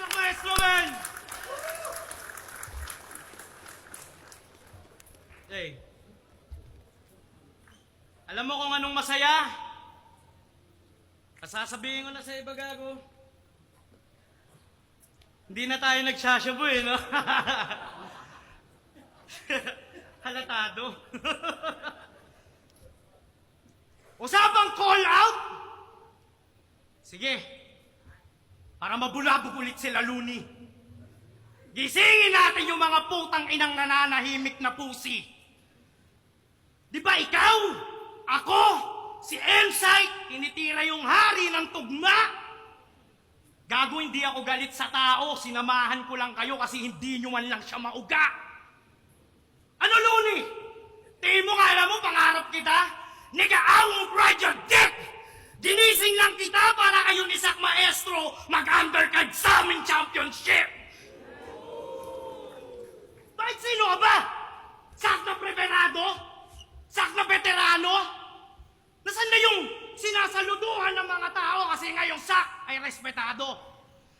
sa maestro, man! Hey, alam mo kung anong masaya? Sasabihin ko na sa iba, gago. Hindi na tayo nagsashabu eh, no? Halatado. Usapang call out? Sige. Para mabulabog ulit sila, Looney. Gisingin natin yung mga putang inang nananahimik na pusi. Di ba ikaw, ako, si Elsight, tinitira yung hari ng tugma? Gago, hindi ako galit sa tao. Sinamahan ko lang kayo kasi hindi nyo man lang siya mauga. Ano, Looney? Tingin mo nga alam mo, pangarap kita? Nigga, I won't ride your dick! Ginising lang kita para kayo ni Sak Maestro mag-undercard sa aming championship! Bakit sino ka ba? Sak na preparado? Sak na veterano? Nasaan na yung sinasaluduhan ng mga tao kasi ngayong Sak ay respetado?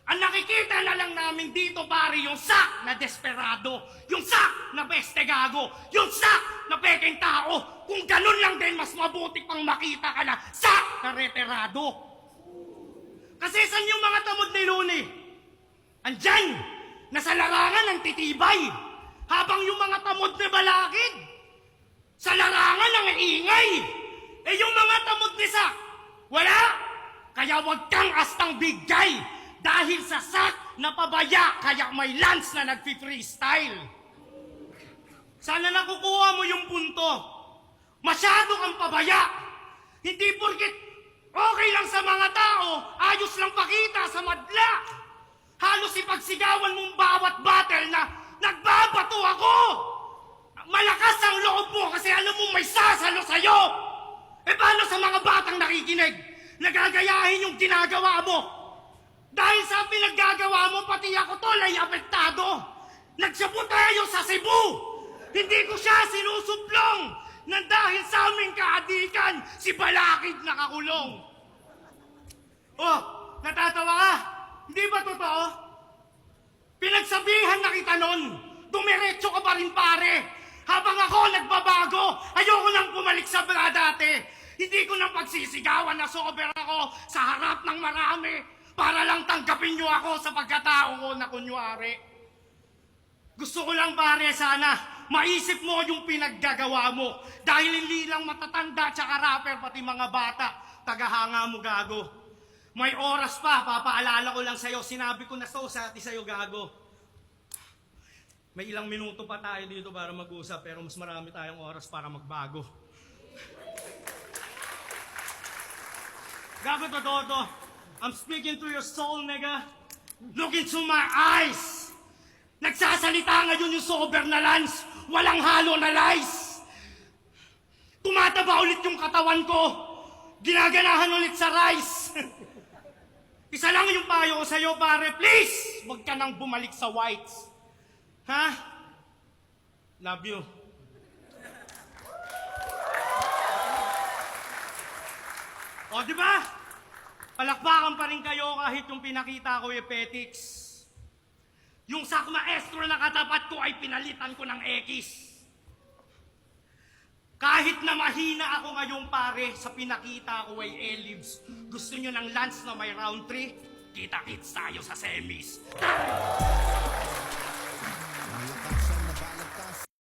Ang nakikita na lang namin dito, pare, yung Sak na desperado, yung Sak na beste gago, yung Sak na peking tao. Kung ganun lang din, mas mabuti pang makita ka na Sak na reterado. Kasi saan yung mga tamod ni Looney? Andyan, nasa larangan ng titibay. Habang yung mga tamod ni Balakid, sa larangan ng ingay. Eh yung mga tamod ni Sak, wala. Kaya wag kang astang bigay. Dahil sa Sak na pabaya, kaya may Lance na nagpi-freestyle. Sana nakukuha mo yung punto. Masyado kang pabaya. Hindi porket okay lang sa mga tao, ayos lang pakita sa madla. Halos ipagsigawan mong bawat battle na nagbabato ako. Malakas ang loob mo kasi alam mo may sasalo sa'yo. Eh paano sa mga batang nakikinig? Nagagayahin yung ginagawa mo. Dahil sa pinaggagawa mo, pati ako tol ay apektado. Nagsabu tayo sa Cebu. Hindi ko siya sinusuplong. Nang dahil sa aming kaadikan, si Balakid nakakulong. Oh, natatawa ka? Hindi ba totoo? Pinagsabihan na kita nun. Dumiretso ka pa rin, pare. Habang ako nagbabago, ayoko nang bumalik sa dati. Hindi ko nang pagsisigawan na sober ako sa harap ng marami. Para lang tanggapin nyo ako sa pagkatao ko na kunwari. Gusto ko lang, pare, sana maisip mo yung pinaggagawa mo. Dahil hindi lang matatanda tsaka rapper, pati mga bata, tagahanga mo, gago. May oras pa, papaalala ko lang sa'yo. Sinabi ko na sa'yo, gago. May ilang minuto pa tayo dito para mag-usap, pero mas marami tayong oras para magbago. Gago, totoo to. I'm speaking to your soul, nigga. Look into my eyes. Nagsasalita ngayon yung sober na Lance. Walang halo na lies. Tumataba ulit yung katawan ko. Ginaganahan ulit sa rice. Isa lang yung payo ko sa'yo, pare. Please, huwag ka nang bumalik sa whites. Ha? Love you. O, di ba? Palakpakan pa rin kayo kahit yung pinakita ko yung petics. Yung Sak Maestro na katapat ko ay pinalitan ko ng X. Kahit na mahina ako ngayong pare, sa pinakita ko ay Elibs. Gusto nyo ng Lance na may round 3? Kita-kits tayo sa semis.